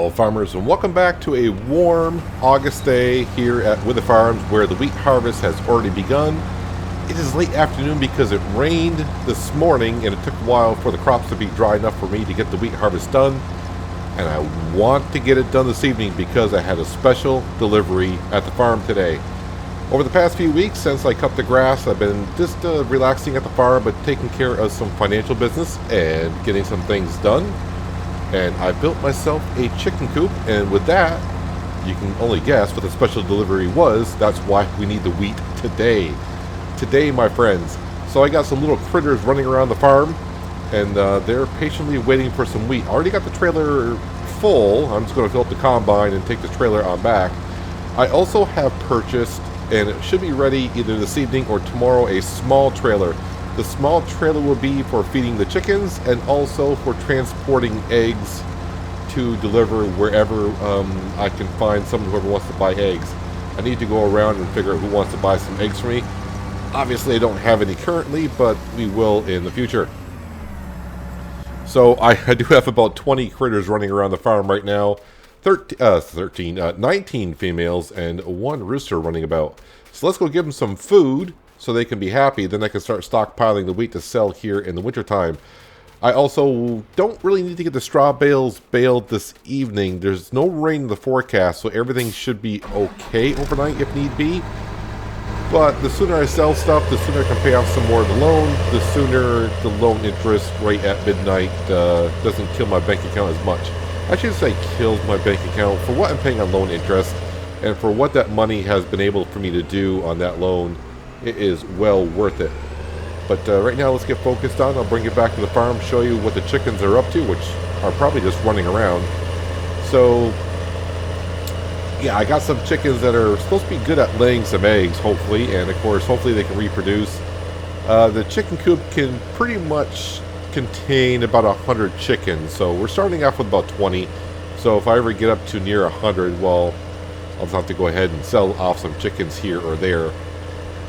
Hello farmers, and welcome back to a warm August day here at Wyther Farms, where the wheat harvest has already begun. It is late afternoon because it rained this morning and it took a while for the crops to be dry enough for me to get the wheat harvest done. And I want to get it done this evening because I had a special delivery at the farm today. Over the past few weeks since I cut the grass, I've been just relaxing at the farm but taking care of some financial business and getting some things done. And I built myself a chicken coop, and with that, you can only guess what the special delivery was. That's why we need the wheat today. Today, my friends. So I got some little critters running around the farm, and they're patiently waiting for some wheat. I already got the trailer full. I'm just going to fill up the combine and take the trailer on back. I also have purchased, and it should be ready either this evening or tomorrow, a small trailer. The small trailer will be for feeding the chickens and also for transporting eggs to deliver wherever I can find someone whoever wants to buy eggs. I need to go around and figure out who wants to buy some eggs for me. Obviously, I don't have any currently, but we will in the future. So I do have about 20 critters running around the farm right now. 19 females and one rooster running about. So let's go give them some food so they can be happy. Then I can start stockpiling the wheat to sell here in the wintertime. I also don't really need to get the straw bales baled this evening. There's no rain in the forecast, so everything should be okay overnight if need be. But the sooner I sell stuff, the sooner I can pay off some more of the loan, the sooner the loan interest right at midnight doesn't kill my bank account as much. I should say kills my bank account for what I'm paying on loan interest and for what that money has been able for me to do on that loan. It is well worth it. But right now, let's get focused on. I'll bring you back to the farm, show you what the chickens are up to, which are probably just running around. So, yeah, I got some chickens that are supposed to be good at laying some eggs, hopefully. And, of course, hopefully they can reproduce. The chicken coop can pretty much contain about 100 chickens. So we're starting off with about 20. So if I ever get up to near 100, well, I'll just have to go ahead and sell off some chickens here or there.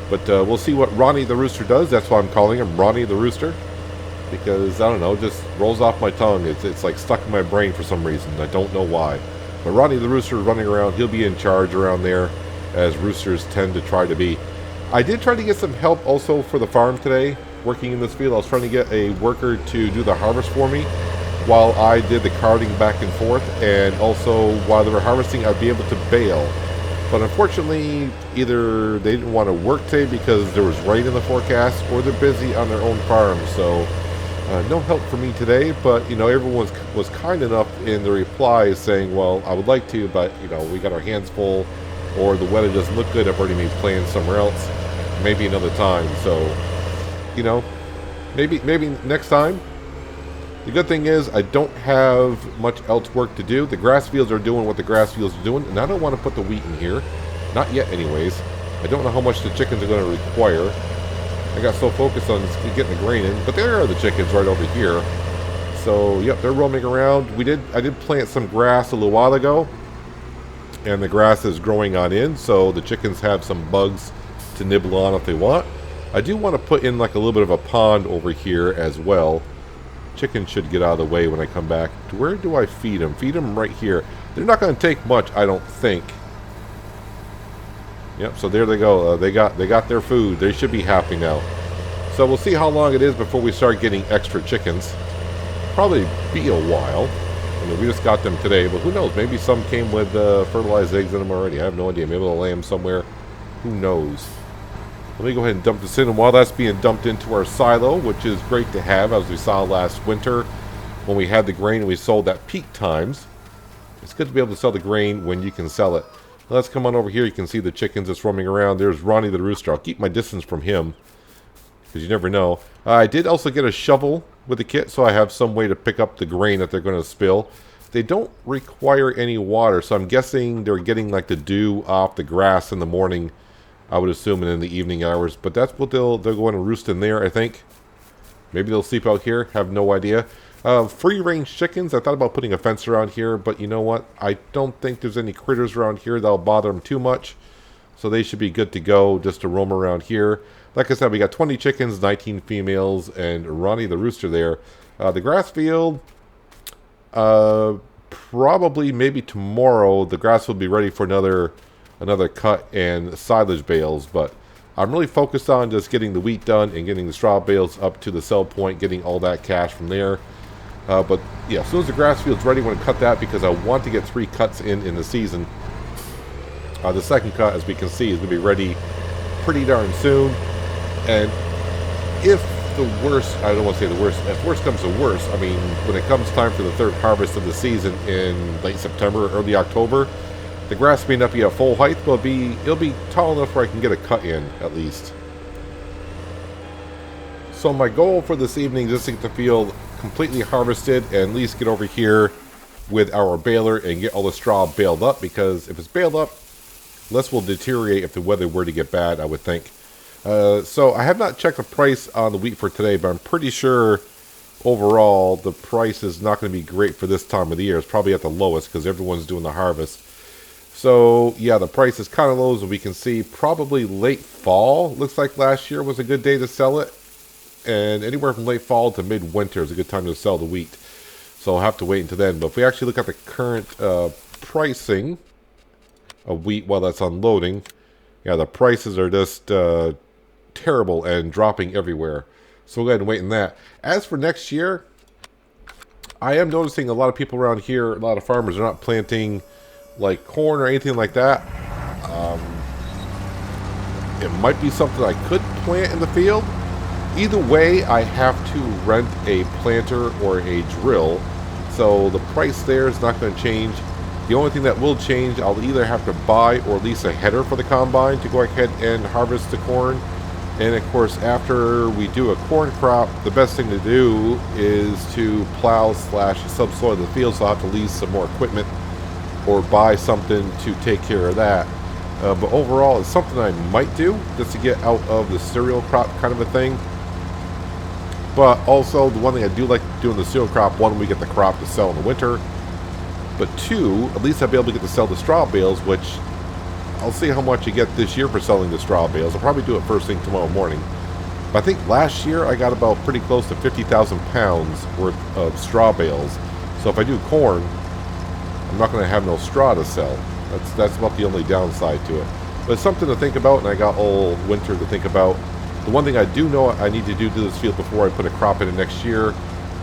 But we'll see what Ronnie the Rooster does. That's why I'm calling him Ronnie the Rooster. Because, I don't know, it just rolls off my tongue. It's like stuck in my brain for some reason. I don't know why. But Ronnie the Rooster is running around. He'll be in charge around there, as roosters tend to try to be. I did try to get some help also for the farm today, working in this field. I was trying to get a worker to do the harvest for me while I did the carting back and forth. And also, while they were harvesting, I'd be able to bale. But unfortunately, either they didn't want to work today because there was rain in the forecast, or they're busy on their own farm. So, no help for me today. But, you know, everyone was kind enough in the replies saying, well, I would like to, but, you know, we got our hands full, or the weather doesn't look good. I've already made plans somewhere else. Maybe another time. So, you know, maybe next time. The good thing is I don't have much else work to do. The grass fields are doing what the grass fields are doing, and I don't want to put the wheat in here. Not yet anyways. I don't know how much the chickens are going to require. I got so focused on getting the grain in, but there are the chickens right over here. So, yep, they're roaming around. I did plant some grass a little while ago, and the grass is growing on in, so the chickens have some bugs to nibble on if they want. I do want to put in like a little bit of a pond over here as well. Chickens should get out of the way when I come back. Where do I feed them? Feed them right here. They're not going to take much, I don't think. Yep, so there they go. They got their food. They should be happy now. So we'll see how long it is before we start getting extra chickens. Probably be a while. I mean, we just got them today, but who knows? Maybe some came with fertilized eggs in them already. I have no idea. Maybe they'll lay them somewhere. Who knows? Let me go ahead and dump this in, and while that's being dumped into our silo, which is great to have, as we saw last winter when we had the grain and we sold at peak times. It's good to be able to sell the grain when you can sell it. Now let's come on over here. You can see the chickens that's roaming around. There's Ronnie the Rooster. I'll keep my distance from him, because you never know. I did also get a shovel with the kit, so I have some way to pick up the grain that they're going to spill. They don't require any water, so I'm guessing they're getting like the dew off the grass in the morning, I would assume, and in the evening hours. But that's what they'll go and roost in there, I think. Maybe they'll sleep out here. Have no idea. Free-range chickens. I thought about putting a fence around here, but you know what? I don't think there's any critters around here that'll bother them too much. So they should be good to go just to roam around here. Like I said, we got 20 chickens, 19 females, and Ronnie the Rooster there. The grass field, probably maybe tomorrow the grass will be ready for another cut and silage bales, but I'm really focused on just getting the wheat done and getting the straw bales up to the sell point, getting all that cash from there. But yeah, as soon as the grass field's ready, I want to cut that because I want to get 3 cuts in the season. The second cut, as we can see, is going to be ready pretty darn soon. And if the worst, I don't want to say the worst, if worst comes to worst, I mean, when it comes time for the 3rd harvest of the season in late September, early October, the grass may not be at full height, but it'll be tall enough where I can get a cut in, at least. So my goal for this evening is just to get the field completely harvested and at least get over here with our baler and get all the straw baled up, because if it's baled up, less will deteriorate if the weather were to get bad, I would think. So I have not checked the price on the wheat for today, but I'm pretty sure overall the price is not going to be great for this time of the year. It's probably at the lowest because everyone's doing the harvest. So yeah, the price is kind of low, as we can see. Probably late fall. Looks like last year was a good day to sell it. And anywhere from late fall to midwinter is a good time to sell the wheat. So I'll have to wait until then. But if we actually look at the current pricing of wheat while that's unloading, yeah, the prices are just terrible and dropping everywhere. So we'll go ahead and wait on that. As for next year, I am noticing a lot of people around here, a lot of farmers are not planting like corn or anything like that. It might be something I could plant in the field. Either way, I have to rent a planter or a drill, so the price there is not going to change. The only thing that will change, I'll either have to buy or lease a header for the combine to go ahead and harvest the corn. And of course, after we do a corn crop, the best thing to do is to plow / subsoil the field, so I'll have to lease some more equipment or buy something to take care of that. But overall, it's something I might do just to get out of the cereal crop kind of a thing. But also, the one thing I do like doing the cereal crop, one, we get the crop to sell in the winter. But 2, at least I'll be able to get to sell the straw bales, which I'll see how much you get this year for selling the straw bales. I'll probably do it first thing tomorrow morning. But I think last year I got about pretty close to 50,000 pounds worth of straw bales. So if I do corn, I'm not going to have no straw to sell. That's about the only downside to it. But it's something to think about, and I got all winter to think about. The one thing I do know I need to do to this field before I put a crop in it next year,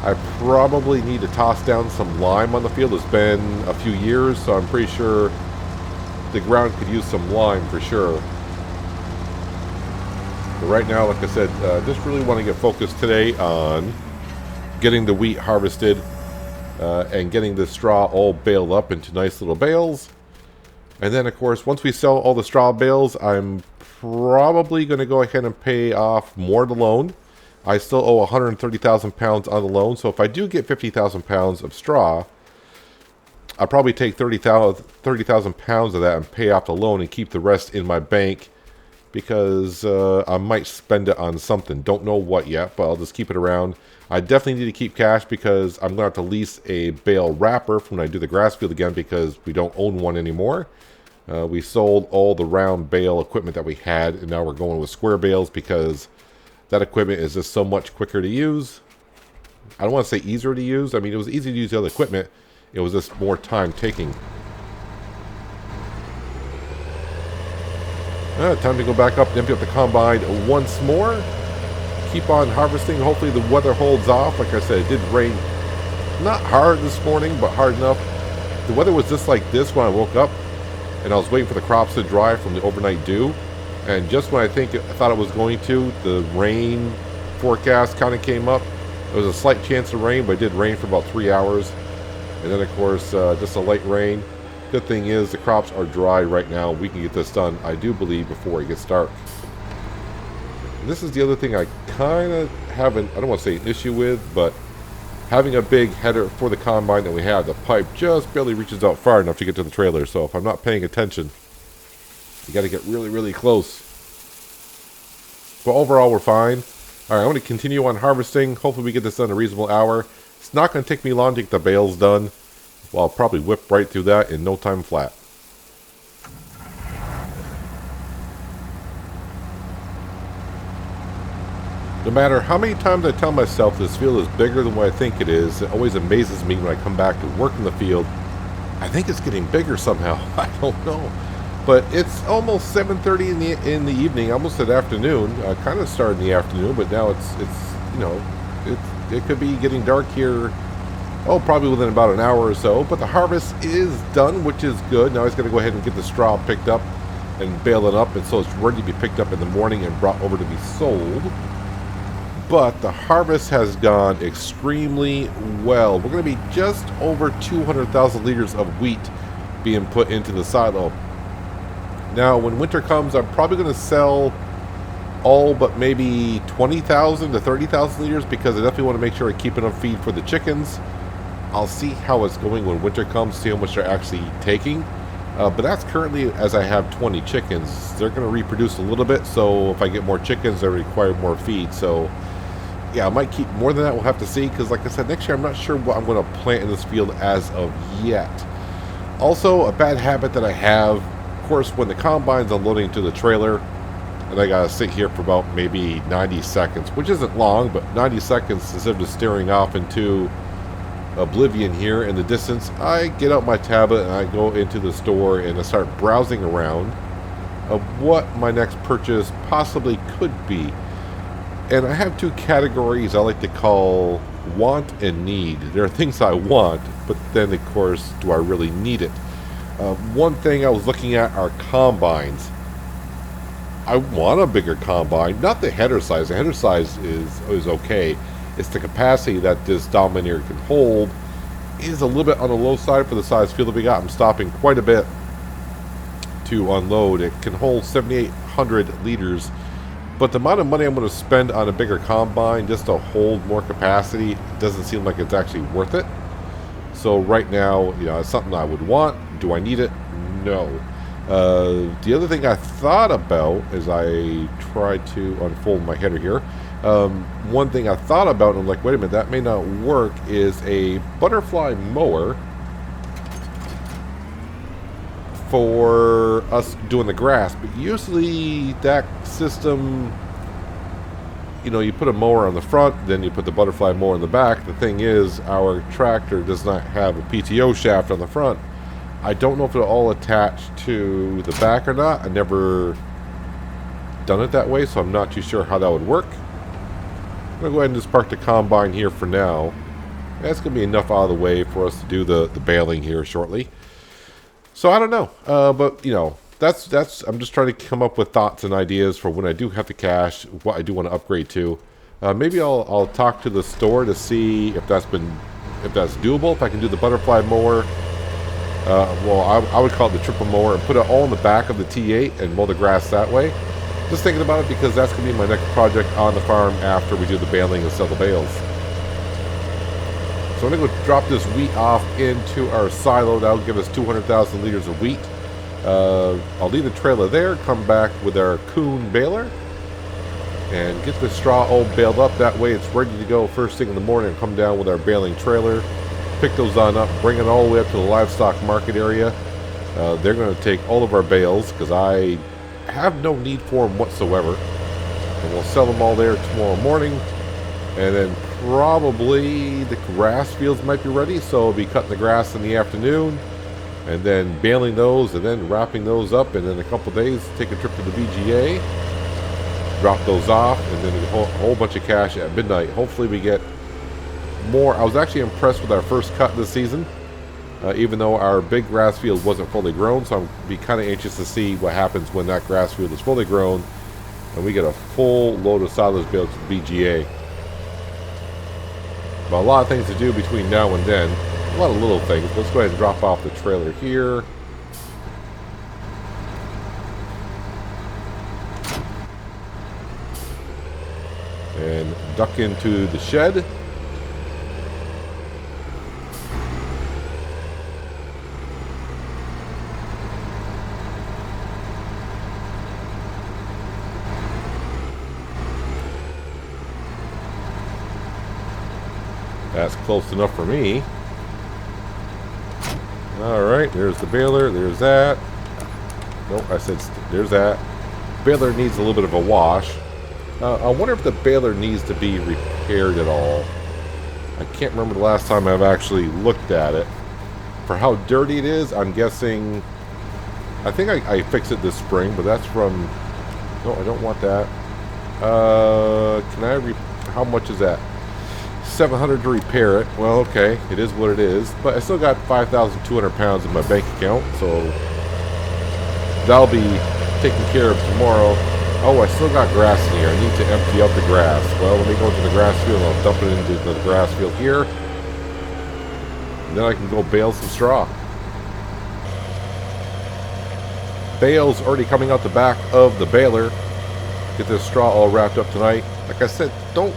I probably need to toss down some lime on the field. It's been a few years, so I'm pretty sure the ground could use some lime for sure. But right now, like I said, just really want to get focused today on getting the wheat harvested and getting the straw all baled up into nice little bales. And then, of course, once we sell all the straw bales, I'm probably going to go ahead and pay off more of the loan. I still owe 130,000 pounds on the loan, so if I do get 50,000 pounds of straw, I'll probably take 30,000 pounds of that and pay off the loan and keep the rest in my bank, because I might spend it on something. Don't know what yet, but I'll just keep it around. I definitely need to keep cash because I'm going to have to lease a bale wrapper when I do the grass field again, because we don't own one anymore. We sold all the round bale equipment that we had, and now we're going with square bales because that equipment is just so much quicker to use. I don't want to say easier to use. I mean, it was easy to use the other equipment. It was just more time taking. Time to go back up and empty up the combine once more. Keep on harvesting. Hopefully the weather holds off. Like I said, it did rain not hard this morning, but hard enough. The weather was just like this when I woke up, and I was waiting for the crops to dry from the overnight dew. And just when I thought it was going to, the rain forecast kind of came up. There was a slight chance of rain, but it did rain for about 3 hours. And then, of course, just a light rain. Good thing is the crops are dry right now. We can get this done, I do believe, before it gets dark. And this is the other thing I kind of haven't, I don't want to say an issue with, but having a big header for the combine that we have, the pipe just barely reaches out far enough to get to the trailer. So if I'm not paying attention, you got to get really, really close. But overall, we're fine. All right, I'm going to continue on harvesting. Hopefully we get this done in a reasonable hour. It's not going to take me long to get the bales done. Well, I'll probably whip right through that in no time flat. No matter how many times I tell myself this field is bigger than what I think it is, it always amazes me when I come back to work in the field. I think it's getting bigger somehow. I don't know. But it's almost 7:30 in the evening, almost at afternoon. Kind of started in the afternoon, but now it's you know, it could be getting dark here. Oh, probably within about an hour or so. But the harvest is done, which is good. Now he's going to go ahead and get the straw picked up and bale it up, and so it's ready to be picked up in the morning and brought over to be sold. But the harvest has gone extremely well. We're going to be just over 200,000 liters of wheat being put into the silo. Now, when winter comes, I'm probably going to sell all but maybe 20,000 to 30,000 liters because I definitely want to make sure I keep enough feed for the chickens. I'll see how it's going when winter comes, see how much they're actually taking. But that's currently as I have 20 chickens. They're going to reproduce a little bit, so if I get more chickens, they require more feed. So, yeah, I might keep more than that. We'll have to see because, like I said, next year I'm not sure what I'm going to plant in this field as of yet. Also, a bad habit that I have, of course, when the combine's unloading to the trailer, and I gotta sit here for about maybe 90 seconds, which isn't long, but 90 seconds instead of just staring off into oblivion here in the distance, I get out my tablet and I go into the store and I start browsing around of what my next purchase possibly could be. And I have two categories I like to call want and need. There are things I want, but then of course, do I really need it? One thing I was looking at are combines. I want a bigger combine, not the header size. The header size is okay. It's the capacity that this Dominator can hold is a little bit on the low side for the size field that we got. I'm stopping quite a bit to unload. It can hold 7,800 liters, but the amount of money I'm going to spend on a bigger combine just to hold more capacity doesn't seem like it's actually worth it. So right now, you know, it's something I would want. Do I need it? No. The other thing I thought about as I try to unfold my header here, one thing I thought about, and I'm like, wait a minute, that may not work, is a butterfly mower for us doing the grass. But usually that system, you know, you put a mower on the front, then you put the butterfly mower in the back. The thing is, our tractor does not have a PTO shaft on the front. I don't know if it'll all attach to the back or not. I've never done it that way, so I'm not too sure how that would work. I'm going to go ahead and just park the combine here for now. That's going to be enough out of the way for us to do the baling here shortly. So I don't know, but you know, that's I'm just trying to come up with thoughts and ideas for when I do have the cash, what I do want to upgrade to. Maybe I'll talk to the store to see if that's doable. If I can do the butterfly mower. Well, I would call it the triple mower and put it all in the back of the T8 and mow the grass that way. Just thinking about it because that's going to be my next project on the farm after we do the baling and sell the bales. So I'm going to go drop this wheat off into our silo. That'll give us 200,000 liters of wheat. I'll leave the trailer there, come back with our coon baler, and get the straw all baled up. That way it's ready to go first thing in the morning and come down with our baling trailer. Pick those on up, bring it all the way up to the livestock market area. They're going to take all of our bales because I have no need for them whatsoever. And we'll sell them all there tomorrow morning. And then probably the grass fields might be ready, so we'll be cutting the grass in the afternoon and then baling those and then wrapping those up. And in a couple days, take a trip to the VGA, drop those off, and then a whole bunch of cash at midnight. Hopefully we get more. I was actually impressed with our first cut this season, even though our big grass field wasn't fully grown, so I'm be kind of anxious to see what happens when that grass field is fully grown and we get a full load of silage bales to the VGA. But a lot of things to do between now and then, a lot of little things. Let's go ahead and drop off the trailer here. And duck into the shed. That's close enough for me. Alright, there's the baler, there's that. Nope, I said there's that. Baler needs a little bit of a wash. I wonder if the baler needs to be repaired at all. I can't remember the last time I've actually looked at it. For how dirty it is, I'm guessing... I think I fixed it this spring, but that's from... No, I don't want that. Can I... How much is that? $700 to repair it. Well, okay, it is what it is. But I still got 5,200 pounds in my bank account, so... That'll be taken care of tomorrow. Oh, I still got grass in here. I need to empty out the grass. Well, let me go to the grass field. I'll dump it into the grass field here. And then I can go bale some straw. Bale's already coming out the back of the baler. Get this straw all wrapped up tonight. Like I said, don't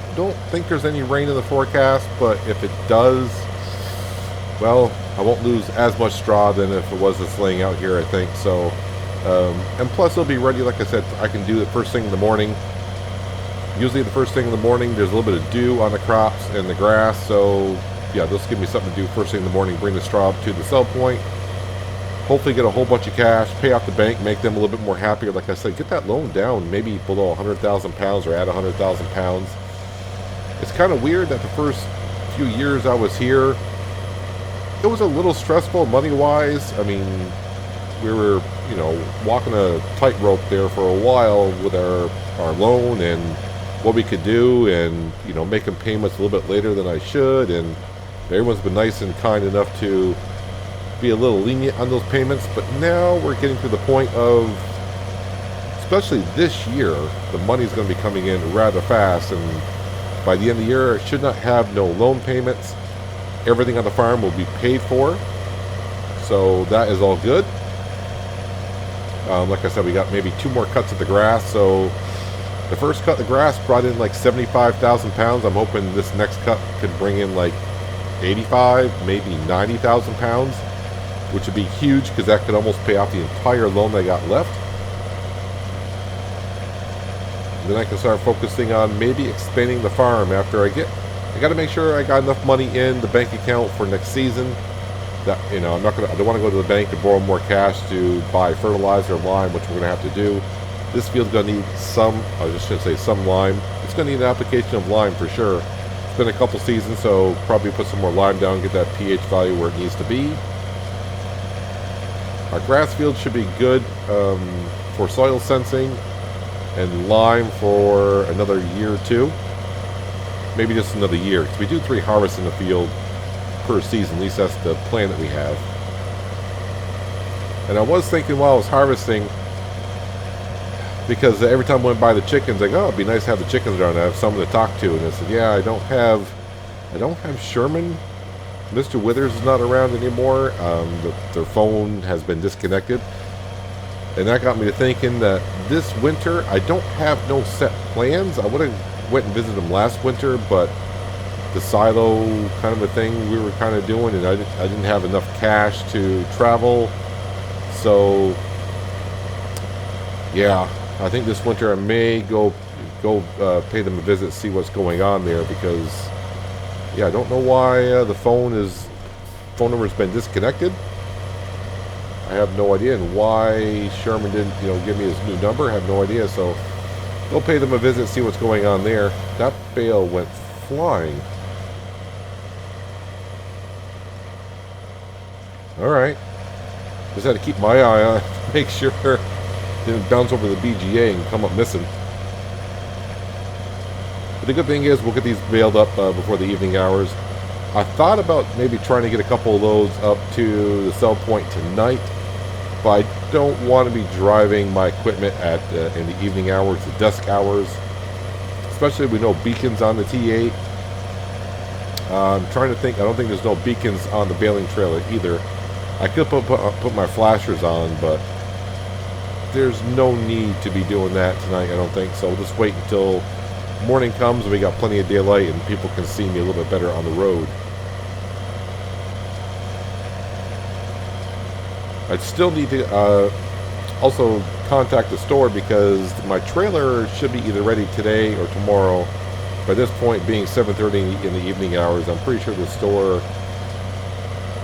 think there's any rain in the forecast, but if it does, well, I won't lose as much straw than if it was just laying out here, I think. So, and plus it'll be ready, like I said, I can do it first thing in the morning. Usually the first thing in the morning, there's a little bit of dew on the crops and the grass, so yeah, this will give me something to do first thing in the morning, bring the straw up to the sell point. Hopefully get a whole bunch of cash, pay off the bank, make them a little bit more happier. Like I said, get that loan down, maybe below 100,000 pounds or at 100,000 pounds. It's kind of weird that the first few years I was here, it was a little stressful money-wise. I mean, we were, you know, walking a tightrope there for a while with our loan and what we could do, and, you know, making payments a little bit later than I should. And everyone's been nice and kind enough to be a little lenient on those payments, but now we're getting to the point of, especially this year, the money's going to be coming in rather fast, and by the end of the year, I should not have no loan payments. Everything on the farm will be paid for, so that is all good. Like I said, we got maybe 2 more cuts of the grass, so the first cut of the grass brought in like 75,000 pounds. I'm hoping this next cut could bring in like 85, maybe 90,000 pounds, which would be huge because that could almost pay off the entire loan I got left. And then I can start focusing on maybe expanding the farm after I got to make sure I got enough money in the bank account for next season. That, you know, I don't want to go to the bank to borrow more cash to buy fertilizer or lime, which we're going to have to do. This field's going to need some, I just shouldn't say some lime. It's going to need an application of lime for sure. It's been a couple seasons, so probably put some more lime down, get that pH value where it needs to be. Our grass field should be good for soil sensing, and lime for another year or 2. Maybe just another year, because we do 3 harvests in the field per season. At least that's the plan that we have. And I was thinking while I was harvesting, because every time I went by the chickens, like, oh, it'd be nice to have the chickens around. I have someone to talk to, and I said, yeah, I don't have Sherman. Mr. Withers is not around anymore. Their phone has been disconnected. And that got me to thinking that this winter, I don't have no set plans. I would have went and visited them last winter, but the silo kind of a thing we were kind of doing, and I didn't have enough cash to travel. So, yeah, I think this winter I may go pay them a visit, see what's going on there, because yeah, I don't know why the phone number's been disconnected. I have no idea, and why Sherman didn't, you know, give me his new number. I have no idea. So go pay them a visit, see what's going on there. That bale went flying. All right, just had to keep my eye on it, make sure it didn't bounce over the BGA and come up missing. But the good thing is we'll get these baled up before the evening hours. I thought about maybe trying to get a couple of loads up to the sell point tonight, but I don't want to be driving my equipment in the evening hours, the dusk hours, especially with no beacons on the T8. I'm trying to think. I don't think there's no beacons on the baling trailer either. I could put my flashers on, but there's no need to be doing that tonight, I don't think. So we'll just wait until morning comes and we got plenty of daylight and people can see me a little bit better on the road. I'd still need to also contact the store, because my trailer should be either ready today or tomorrow. By this point, being 7:30 in the evening hours, I'm pretty sure the store,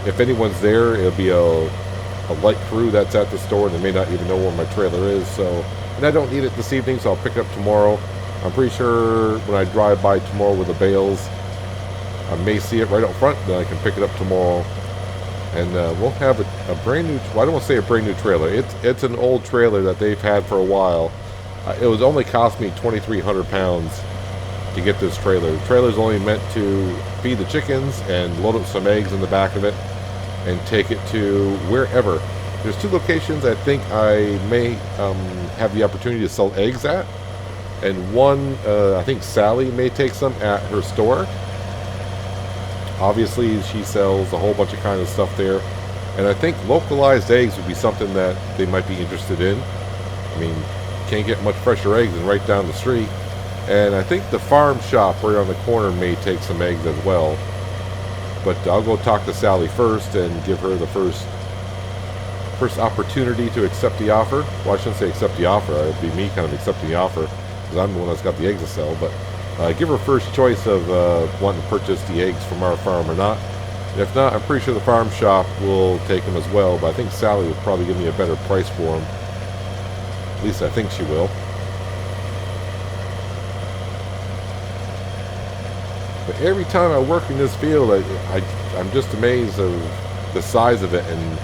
if anyone's there, it'll be a light crew that's at the store, and they may not even know where my trailer is. So, and I don't need it this evening, so I'll pick it up tomorrow. I'm pretty sure when I drive by tomorrow with the bales, I may see it right up front, then I can pick it up tomorrow. And we'll have a brand new, well, I don't want to say a brand new trailer. It's an old trailer that they've had for a while. It was only cost me 2,300 pounds to get this trailer. The trailer's only meant to feed the chickens and load up some eggs in the back of it and take it to wherever. There's 2 locations I think I may have the opportunity to sell eggs at. And one, I think Sally may take some at her store. Obviously, she sells a whole bunch of kind of stuff there. And I think localized eggs would be something that they might be interested in. I mean, can't get much fresher eggs than right down the street. And I think the farm shop right on the corner may take some eggs as well. But I'll go talk to Sally first and give her the first opportunity to accept the offer. Well, I shouldn't say accept the offer. It would be me kind of accepting the offer, because I'm the one that's got the eggs to sell. But give her first choice of wanting to purchase the eggs from our farm or not. And if not, I'm pretty sure the farm shop will take them as well. But I think Sally would probably give me a better price for them. At least I think she will. But every time I work in this field, I'm just amazed of the size of it. And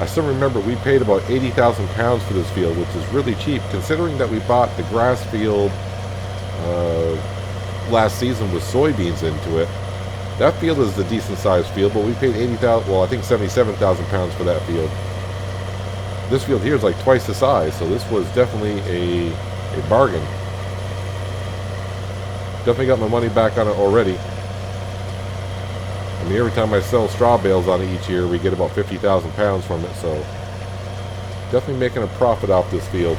I still remember we paid about 80,000 pounds for this field, which is really cheap, considering that we bought the grass field last season with soybeans into it. That field is a decent sized field, but we paid 80,000, well, I think 77,000 pounds for that field. This field here is like twice the size, so this was definitely a bargain. Definitely got my money back on it already. I mean, every time I sell straw bales on it each year, we get about 50,000 pounds from it, so definitely making a profit off this field.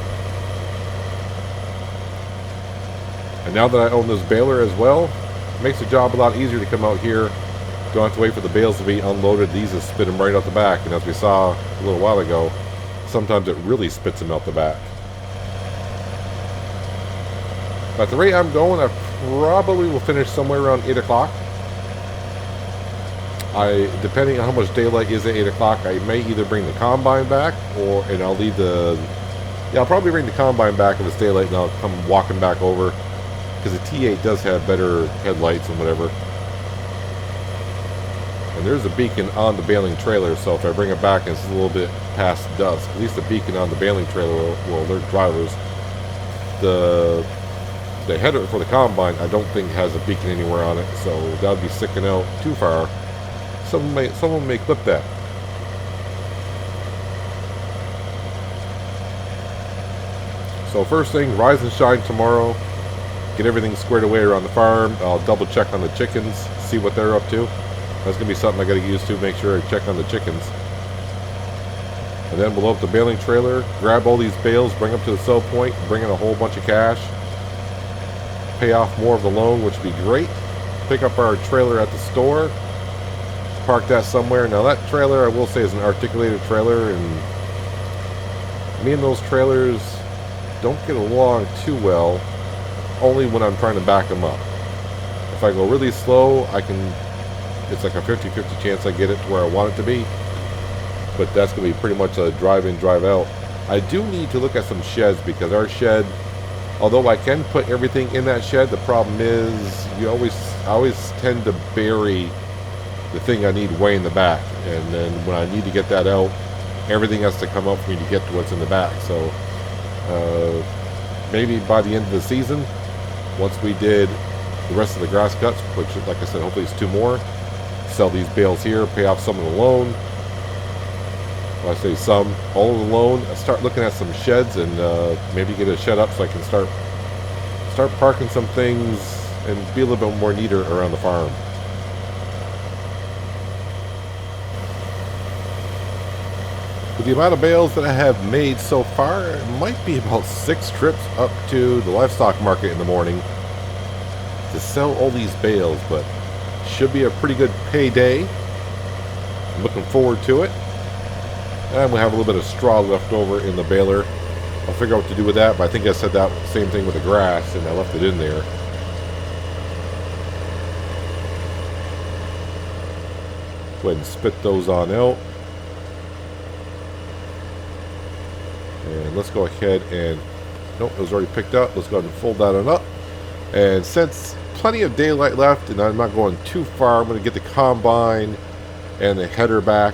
And now that I own this baler as well, it makes the job a lot easier to come out here. Don't have to wait for the bales to be unloaded. These just spit them right out the back, and as we saw a little while ago, sometimes it really spits them out the back. But at the rate I'm going, I probably will finish somewhere around 8 o'clock. Depending on how much daylight is at 8 o'clock, I may either bring the combine back, and I'll leave I'll probably bring the combine back if it's daylight, and I'll come walking back over, because the T8 does have better headlights and whatever. And there's a beacon on the baling trailer, so if I bring it back and it's a little bit past dusk, at least the beacon on the baling trailer will alert drivers. The header for the combine, I don't think has a beacon anywhere on it, so that would be sticking out too far. Someone may clip that. So first thing, rise and shine tomorrow. Get everything squared away around the farm. I'll double check on the chickens, see what they're up to. That's going to be something I got to get used to, make sure I check on the chickens. And then we'll load up the baling trailer, grab all these bales, bring them to the sell point, bring in a whole bunch of cash. Pay off more of the loan, which would be great. Pick up our trailer at the store. Park that somewhere. Now that trailer, I will say, is an articulated trailer, and me and those trailers don't get along too well, only when I'm trying to back them up. If I go really slow, it's like a 50-50 chance I get it to where I want it to be, but that's going to be pretty much a drive in, drive out. I do need to look at some sheds, because our shed, although I can put everything in that shed, the problem is I always tend to bury the thing I need way in the back, and then when I need to get that out, everything has to come up for me to get to what's in the back. So maybe by the end of the season, once we did the rest of the grass cuts, which, like I said, hopefully it's 2 more, sell these bales here, pay off some of the loan. Well, I say some, all of the loan. I start looking at some sheds, and maybe get a shed up so I can start parking some things and be a little bit more neater around the farm. With the amount of bales that I have made so far, it might be about 6 trips up to the livestock market in the morning to sell all these bales, but should be a pretty good payday. I'm looking forward to it. And we'll have a little bit of straw left over in the baler. I'll figure out what to do with that, but I think I said that same thing with the grass, and I left it in there. Go ahead and spit those on out. And let's go ahead and Nope, it was already picked up. Let's go ahead and fold that on up. And since plenty of daylight left and I'm not going too far, I'm going to get the combine and the header back,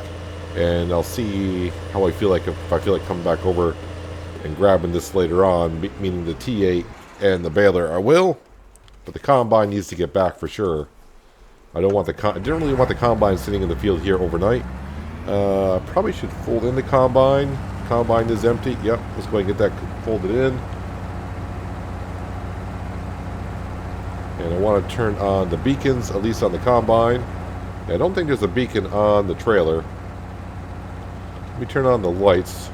and I'll see how I feel like if I feel like coming back over and grabbing this later on, meaning the T8 and the baler. I will, but the combine needs to get back for sure. I don't want I didn't really want the combine sitting in the field here overnight. Probably should fold in the combine. Combine is empty. Yep, let's go ahead and get that folded in. And I want to turn on the beacons, at least on the combine. I don't think there's a beacon on the trailer. Let me turn on the lights.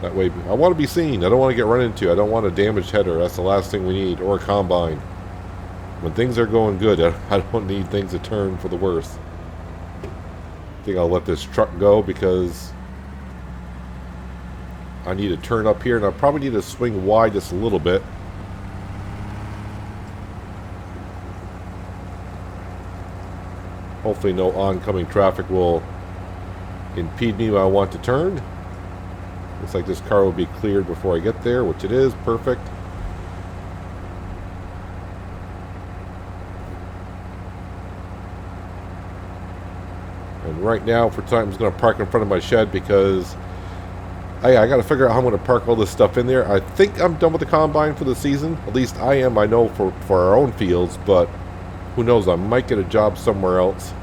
That way, I want to be seen. I don't want to get run into. I don't want a damaged header. That's the last thing we need. Or a combine. When things are going good, I don't need things to turn for the worst. I think I'll let this truck go because I need to turn up here, and I probably need to swing wide just a little bit. Hopefully no oncoming traffic will impede me when I want to turn. Looks like this car will be cleared before I get there, which it is. Perfect. And right now, for time, I'm just going to park in front of my shed because I got to figure out how I'm going to park all this stuff in there. I think I'm done with the combine for the season. At least I am. I know for our own fields, but who knows? I might get a job somewhere else.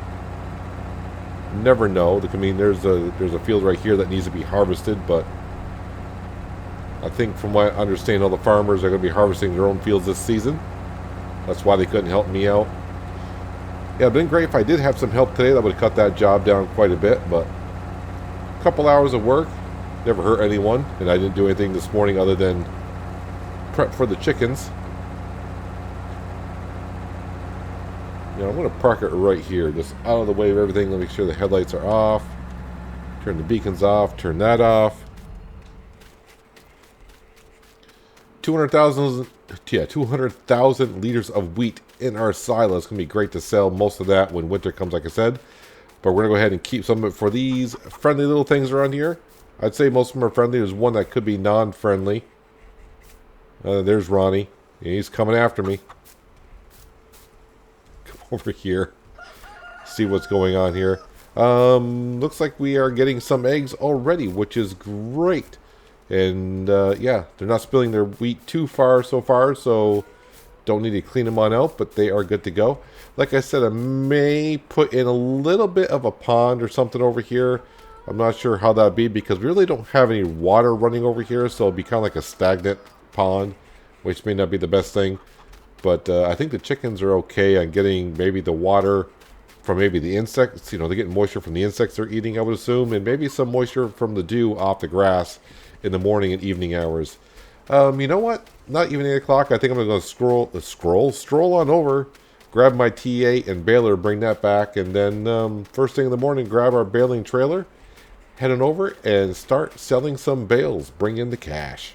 Never know. I mean, there's a field right here that needs to be harvested, but I think from what I understand, all the farmers are going to be harvesting their own fields this season. That's why they couldn't help me out. Yeah, it'd been great if I did have some help today. That would have cut that job down quite a bit, but a couple hours of work never hurt anyone, and I didn't do anything this morning other than prep for the chickens. Now I'm going to park it right here, just out of the way of everything. Let me make sure the headlights are off. Turn the beacons off. Turn that off. 200,000 liters of wheat in our silo. It's going to be great to sell most of that when winter comes, like I said. But we're going to go ahead and keep some of it for these friendly little things around here. I'd say most of them are friendly. There's one that could be non-friendly. There's Ronnie. He's coming after me. Come over here. See what's going on here. Looks like we are getting some eggs already, which is great. And yeah, they're not spilling their wheat too far so far, so don't need to clean them on out, but they are good to go. Like I said, I may put in a little bit of a pond or something over here. I'm not sure how that'd be because we really don't have any water running over here, so it'll be kind of like a stagnant pond, which may not be the best thing. But I think the chickens are okay on getting maybe the water from maybe the insects. You know, they're getting moisture from the insects they're eating, I would assume, and maybe some moisture from the dew off the grass in the morning and evening hours. You know what? Not even 8 o'clock. I think I'm going to stroll on over, grab my T8 and baler, bring that back, and then first thing in the morning, grab our baling trailer, head on over and start selling some bales. Bring in the cash.